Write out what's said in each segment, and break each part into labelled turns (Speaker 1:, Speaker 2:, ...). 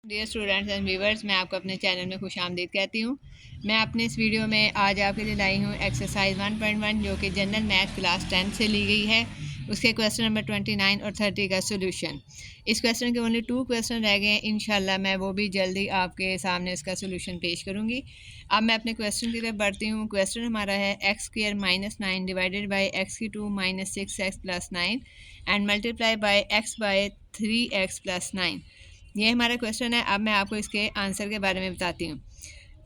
Speaker 1: Dear students and viewers, मैं आपको अपने चैनल में खुश आमदीद कहती हूँ। मैं अपने इस वीडियो में आज आपके लिए लाई हूँ एक्सरसाइज 1.1 जो कि जनरल मैथ क्लास 10 से ली गई है। उसके क्वेश्चन नंबर 29 और 30 का सोल्यूशन। इस क्वेश्चन के ओनली 2 क्वेश्चन रह गए हैं। इंशाल्लाह मैं वो भी जल्दी आपके सामने इसका सोल्यूशन पेश करूँगी। अब मैं अपने क्वेश्चन की तरफ बढ़ती हूँ। क्वेश्चन हमारा है x² -9 divided by x³ -6x + 9 and multiply by x by 3x + 9। ये हमारा क्वेश्चन है। अब मैं आपको इसके आंसर के बारे में बताती हूँ।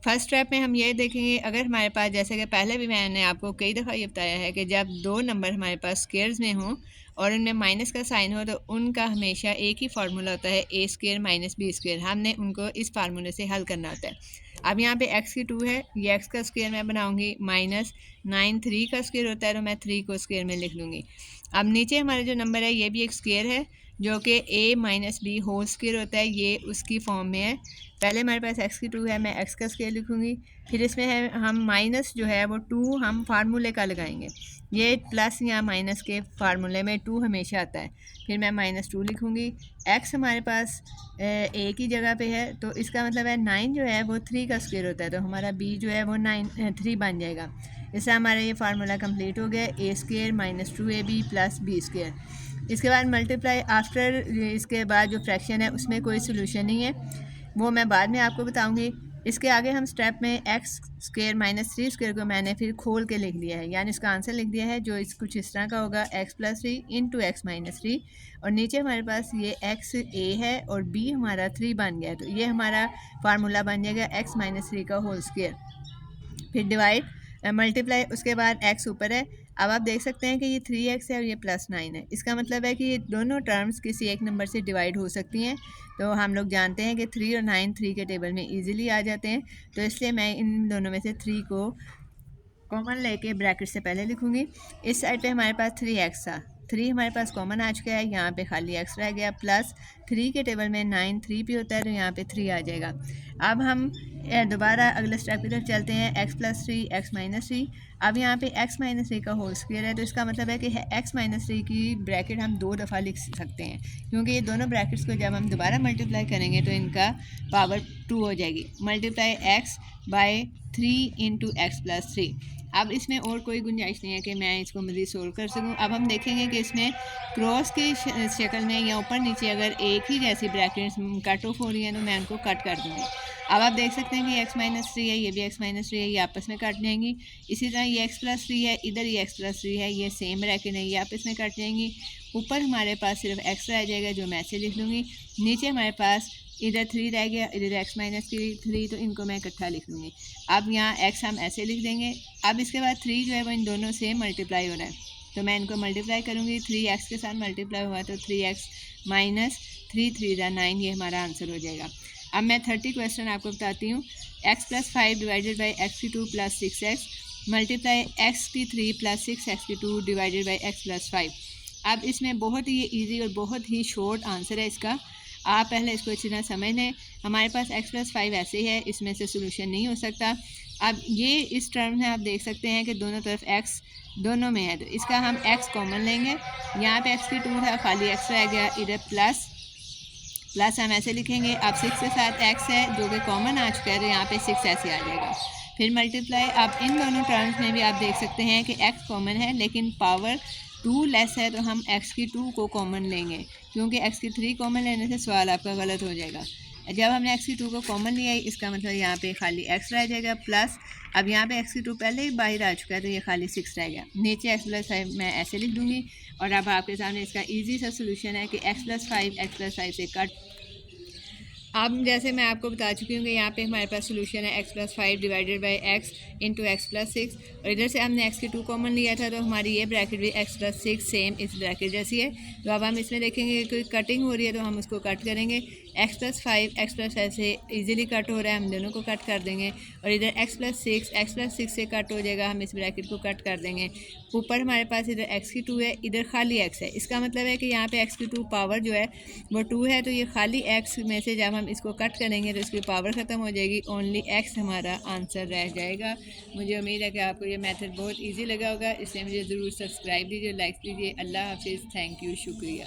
Speaker 1: फर्स्ट स्टेप में हम ये देखेंगे, अगर हमारे पास, जैसे कि पहले भी मैंने आपको कई दफ़ा ये बताया है कि जब दो नंबर हमारे पास स्क्वेयर्स में हों और उनमें माइनस का साइन हो तो उनका हमेशा एक ही फार्मूला होता है, a² - b²। हमने उनको इस फार्मूले से हल करना होता है। अब यहाँ पे x³ है, ये x का स्क्वेयर मैं बनाऊँगी, -9 3 का स्क्वेयर होता है तो मैं 3 को स्क्वेयर में लिख लूँगी। अब नीचे हमारा जो नंबर है ये भी एक स्क्वेयर है जो कि a - b होल स्क्वेयर होता है, ये उसकी फॉर्म में है। पहले हमारे पास x³ है, मैं x का स्क्वेयर लिखूँगी। फिर इसमें है हम माइनस जो है वो 2 हम फार्मूले का लगाएंगे। ये प्लस या माइनस के फार्मूले में 2 हमेशा आता है। फिर मैं -2 लिखूँगी। x हमारे पास a की जगह पे है तो इसका मतलब है 9 जो है वो 3 का स्क्वेयर होता है, तो हमारा b जो है वो 3 बन जाएगा। इससे हमारा ये फार्मूला कंप्लीट हो गया, a² - 2ab + b²। इसके बाद मल्टीप्लाई आफ्टर, इसके बाद जो फ्रैक्शन है उसमें कोई सोल्यूशन नहीं है, वो मैं बाद में आपको बताऊंगी। इसके आगे हम स्टेप में x² - 3² को मैंने फिर खोल के लिख दिया है, यानी इसका आंसर लिख दिया है जो कुछ इस तरह का होगा, x + 3 × x - 3। और नीचे हमारे पास ये x a है और b हमारा 3 बन गया, तो ये हमारा फार्मूला बन जाएगा x - 3 का होल स्क्वेयर। फिर डिवाइड मल्टीप्लाई, उसके बाद x ऊपर है। अब आप देख सकते हैं कि ये 3x है और ये +9 है। इसका मतलब है कि ये दोनों टर्म्स किसी एक नंबर से डिवाइड हो सकती हैं। तो हम लोग जानते हैं कि 3 और 9 3 के टेबल में इजीली आ जाते हैं, तो इसलिए मैं इन दोनों में से 3 को कॉमन लेके ब्रैकेट से पहले लिखूँगी। इस साइड पे हमारे पास 3x था, 3 हमारे पास कॉमन आ चुका है, यहाँ पे खाली x रह गया। प्लस 3 के टेबल में 9 3 भी होता है तो यहाँ पे 3 आ जाएगा। अब हम दोबारा अगले स्टेप की तरफ चलते हैं, x + 3 x - 3। अब यहाँ पे x - 3 का होल स्क्वायर है, तो इसका मतलब है कि x - 3 की ब्रैकेट हम 2 दफ़ा लिख सकते हैं, क्योंकि ये दोनों ब्रैकेट्स को जब हम दोबारा मल्टीप्लाई करेंगे तो इनका पावर 2 हो जाएगी। Multiply x by 3 × x + 3। अब इसमें और कोई गुंजाइश नहीं है कि मैं इसको मज़ीद सोल्व कर सकूं। अब हम देखेंगे कि इसमें क्रॉस की शक्ल में या ऊपर नीचे अगर एक ही जैसी ब्रैकेट्स कट ऑफ हो रही हैं तो मैं उनको कट कर दूँगी। अब आप देख सकते हैं कि x - 3 है, ये भी x - 3 है, ये आपस में कट जाएंगी। इसी तरह ये x + 3 है, इधर ये x + 3 है, ये सेम ब्रैकेट है, ये आपस में कट जाएंगी। ऊपर हमारे पास सिर्फ x रह जाएगा जो मैं ऐसे लिख लूँगी। नीचे हमारे पास इधर 3 रह गया, इधर x - 3, तो इनको मैं इकट्ठा लिख लूँगी। अब यहाँ x हम ऐसे लिख देंगे। अब इसके बाद 3 जो है वो इन दोनों से मल्टीप्लाई हो रहा है, तो मैं इनको मल्टीप्लाई करूँगी। 3x के साथ मल्टीप्लाई हुआ तो 3x - 3 3 9, ये हमारा आंसर हो जाएगा। अब मैं 30 क्वेश्चन आपको बताती हूँ। x + 5 divided by x³ + 6x multiply x³ + 6x² divided by x + 5। अब इसमें बहुत ही ईजी और बहुत ही शॉर्ट आंसर है इसका, आप पहले इसको अच्छी तरह समझ लें। हमारे पास x + 5 ऐसे ही है, इसमें से सोल्यूशन नहीं हो सकता। अब ये इस टर्म में आप देख सकते हैं कि दोनों तरफ x दोनों में है, तो इसका हम x कॉमन लेंगे। यहाँ पे x³ था, खाली x रह गया, इधर प्लस हम ऐसे लिखेंगे। अब 6 के साथ x है जो कि कॉमन आ चुका है, तो यहाँ पे 6 ऐसे आ जाएगा। फिर मल्टीप्लाई, अब इन दोनों टर्म्स में भी आप देख सकते हैं कि x कॉमन है लेकिन पावर 2 लेस है, तो हम x³ को कॉमन लेंगे, क्योंकि x³ कॉमन लेने से सवाल आपका गलत हो जाएगा। जब हमने x³ को कॉमन लिया है, इसका मतलब यहाँ पे खाली x रह जाएगा। प्लस अब यहाँ पे x³ पहले ही बाहर आ चुका है, तो ये खाली 6 रह गया। नीचे x + 5 मैं ऐसे लिख दूँगी। और अब आपके सामने इसका ईजी सा सोल्यूशन है कि x + 5 से कट। अब जैसे मैं आपको बता चुकी हूँ कि यहाँ पे हमारे पास सोल्यूशन है x + 5 divided by x × x + 6, और इधर से हमने x³ कॉमन लिया था, तो हमारी ये ब्रैकेट भी x + 6 सेम इस ब्रैकेट जैसी है। तो अब हम इसमें देखेंगे कि कटिंग हो रही है तो हम उसको कट करेंगे। x + 5 x + 5 से ईजिली कट हो रहा है, हम दोनों को कट कर देंगे। और इधर x + 6 से कट हो जाएगा, हम इस ब्रैकेट को कट कर देंगे। ऊपर हमारे पास इधर x³ है, इधर खाली x है, इसका मतलब है कि यहाँ पे x³ पावर जो है वो 2 है, तो ये खाली x में से जब हम इसको कट करेंगे तो इसकी पावर ख़त्म हो जाएगी, ओनली x हमारा आंसर रह जाएगा। मुझे उम्मीद है कि आपको ये मेथड बहुत इजी लगा होगा, इसलिए मुझे ज़रूर सब्सक्राइब दीजिए, लाइक दीजिए। अल्लाह हाफिज़, थैंक यू, शुक्रिया।